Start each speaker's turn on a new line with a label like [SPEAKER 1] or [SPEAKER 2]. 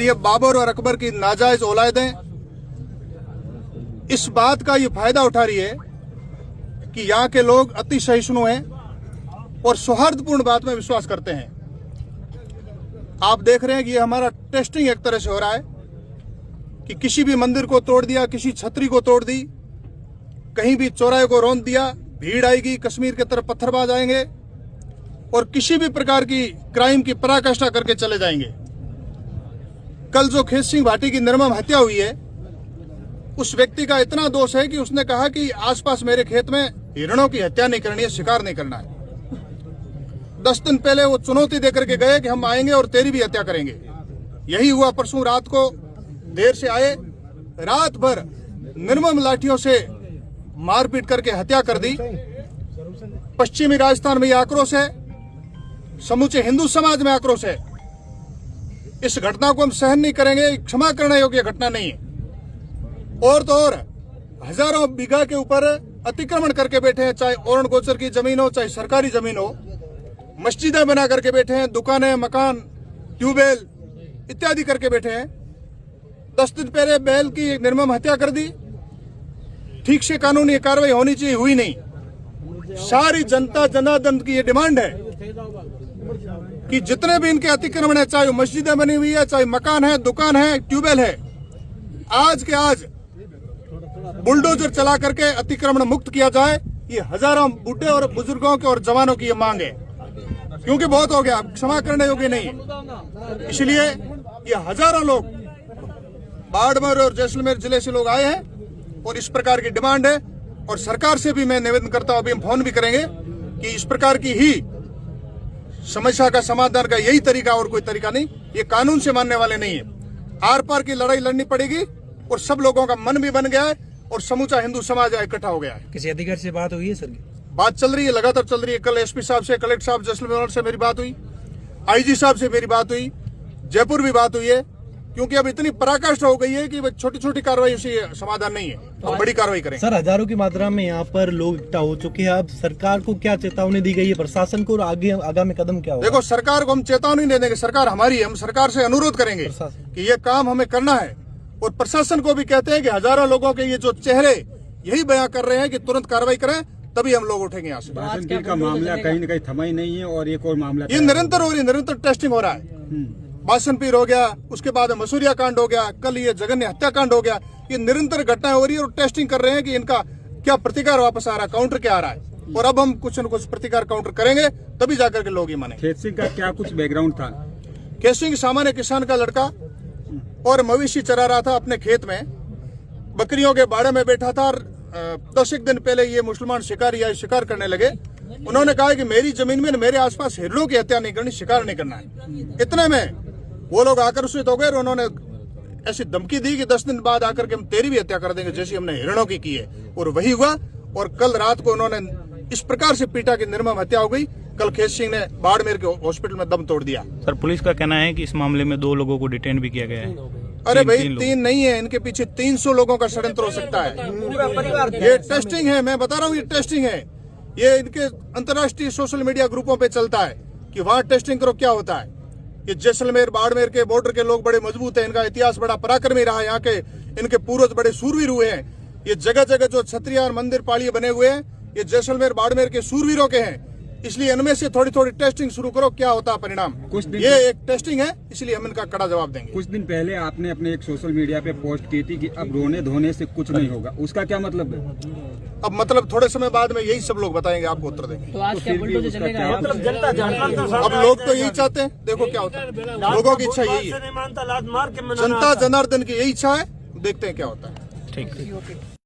[SPEAKER 1] और ये बाबर और अकबर की नाजायज औलादें इस बात का ये फायदा उठा रही है कि यहाँ के लोग अति सहिष्णु हैं और सौहार्दपूर्ण बात में विश्वास करते हैं। आप देख रहे हैं कि ये हमारा टेस्टिंग एक तरह से हो रहा है कि किसी भी मंदिर को तोड़ दिया, किसी छतरी को तोड़ दी, कहीं भी चौराहे को रौंद दिया, भीड़ आएगी, कश्मीर की तरफ पत्थरबाज आएंगे और किसी भी प्रकार की क्राइम की पराकाष्ठा करके चले जाएंगे। कल जो खेत सिंह भाटी की निर्मम हत्या हुई है, उस व्यक्ति का इतना दोष है कि उसने कहा कि आसपास मेरे खेत में हिरणों की हत्या नहीं करनी है, शिकार नहीं करना है। 10 दिन पहले वो चुनौती देकर के गए कि हम आएंगे और तेरी भी हत्या करेंगे। यही हुआ। परसों रात को देर से आए, रात भर निर्मम लाठियों से मारपीट करके हत्या कर दी। पश्चिमी राजस्थान में यह आक्रोश है, समूचे हिंदू समाज में आक्रोश है। इस घटना को हम सहन नहीं करेंगे, क्षमा करने योग्य घटना नहीं है। और तो और हजारों बीघा के ऊपर अतिक्रमण करके बैठे हैं, चाहे औरण गोचर की जमीन हो, चाहे सरकारी जमीन हो। मस्जिदें बना करके बैठे हैं, दुकानें, मकान, ट्यूबवेल इत्यादि करके बैठे हैं। 10 दिन पहले बैल की निर्मम हत्या कर दी। ठीक से कानूनी कार्रवाई होनी चाहिए, हुई नहीं। सारी जनता जनार्दन की ये डिमांड है कि जितने भी इनके अतिक्रमण है, चाहे मस्जिदें बनी हुई है, चाहे मकान है, दुकान है, ट्यूबवेल है, आज के आज बुलडोजर चला करके अतिक्रमण मुक्त किया जाए। ये हजारों बुढ़े और बुजुर्गों के और जवानों की ये मांग है, क्योंकि बहुत हो गया, क्षमा करने योग्य नहीं है। इसलिए ये हजारों लोग बाड़मेर और जैसलमेर जिले से लोग आए हैं और इस प्रकार की डिमांड है। और सरकार से भी मैं निवेदन करता हूं, अभी हम फोन भी करेंगे कि इस प्रकार की ही समस्या का समाधान का यही तरीका और कोई तरीका नहीं। ये कानून से मानने वाले नहीं है। आर पार की लड़ाई लड़नी पड़ेगी और सब लोगों का मन भी बन गया है और समूचा हिंदू समाज इकट्ठा हो गया है।
[SPEAKER 2] किसी अधिकारी से बात हुई है सर?
[SPEAKER 1] बात चल रही है, लगातार चल रही है। कल एसपी साहब से, कलेक्टर साहब जैसलमेर से मेरी बात हुई, आईजी साहब से मेरी बात हुई, जयपुर भी बात हुई है। क्योंकि अब इतनी पराकाष्ठा हो गई है कि छोटी छोटी कार्रवाई से समाधान नहीं है, तो बड़ी कार्रवाई करें।
[SPEAKER 2] सर, हजारों की मात्रा में यहाँ पर लोग इकट्ठा हो चुके हैं। अब सरकार को क्या चेतावनी दी गई है, प्रशासन को, और आगे आगामी कदम क्या होगा?
[SPEAKER 1] देखो, सरकार को हम चेतावनी नहीं देंगे, सरकार हमारी है। हम सरकार से अनुरोध करेंगे कि ये काम हमें करना है। और प्रशासन को भी कहते हैं कि हजारों लोगों के ये जो चेहरे यही बयां कर रहे हैं कि तुरंत कार्रवाई करें, तभी हम लोग उठेंगे यहाँ से।
[SPEAKER 3] का मामला कहीं न कहीं थमा ही नहीं है और एक और मामला
[SPEAKER 1] ये निरंतर हो रही है, निरंतर टेस्टिंग हो रहा है। बासनपीर हो गया, उसके बाद मसूरिया कांड हो गया, कल ये जघन्य हत्याकांड हो गया। ये निरंतर घटनाएं हो रही है और टेस्टिंग कर रहे हैं कि इनका क्या प्रतिकार वापस आ रहा है, काउंटर क्या आ रहा है। और अब हम कुछ न कुछ प्रतिकार काउंटर करेंगे, तभी जाकर के लोग ये माने।
[SPEAKER 3] खेत सिंह का क्या कुछ बैकग्राउंड था?
[SPEAKER 1] खेत सिंह सामान्य किसान का लड़का और मवेशी चरा रहा था अपने खेत में, बकरियों के बाड़े में बैठा था। 10 दिन पहले ये मुसलमान शिकारी आए, शिकार करने लगे। उन्होंने कहा कि मेरी जमीन में मेरे आसपास हिरणों की हत्या नहीं करनी, शिकार नहीं करना है। इतने में वो लोग आकर्षित हो गए और उन्होंने ऐसी धमकी दी कि 10 दिन बाद आकर के हम तेरी भी हत्या कर देंगे, जैसी हमने हिरणों की है। और वही हुआ। और कल रात को उन्होंने इस प्रकार से पीटा कि निर्मम हत्या हो गई। कल खेत सिंह ने बाड़मेर के हॉस्पिटल में दम तोड़ दिया।
[SPEAKER 4] सर, पुलिस का कहना है कि इस मामले में 2 लोगों को डिटेन भी किया गया है।
[SPEAKER 1] अरे भाई, 3 नहीं है, इनके पीछे 300 लोगों का षड्यंत्र हो सकता है। ये टेस्टिंग है, मैं बता रहा हूँ, ये टेस्टिंग है। ये इनके अंतर्राष्ट्रीय सोशल मीडिया ग्रुपों पे चलता है कि वहाँ टेस्टिंग करो, क्या होता है। ये जैसलमेर बाड़मेर के बॉर्डर के लोग बड़े मजबूत हैं, इनका इतिहास बड़ा पराक्रमी रहा है, यहाँ के इनके पूर्वज बड़े सूरवीर हुए हैं। ये जगह जगह जो छतरिया और मंदिर पालिये बने हुए हैं, ये जैसलमेर बाड़मेर के सूरवीरों के हैं। इसलिए इनमें से थोड़ी थोड़ी टेस्टिंग शुरू करो, क्या होता है परिणाम। ये एक टेस्टिंग है, इसलिए हम इनका कड़ा जवाब देंगे।
[SPEAKER 3] कुछ दिन पहले आपने अपने एक सोशल मीडिया पे पोस्ट की थी कि अब रोने धोने से कुछ नहीं होगा, उसका क्या मतलब है?
[SPEAKER 1] अब मतलब थोड़े समय बाद में यही सब लोग बताएंगे, आपको उत्तर देंगे।
[SPEAKER 5] तो आज क्या बुलडोजर चलेगा?
[SPEAKER 1] अब लोग तो यही चाहते हैं, देखो क्या होता है। लोगों की इच्छा यही है, जनता जनार्दन की यही इच्छा है। देखते हैं क्या होता है।
[SPEAKER 4] ठीक।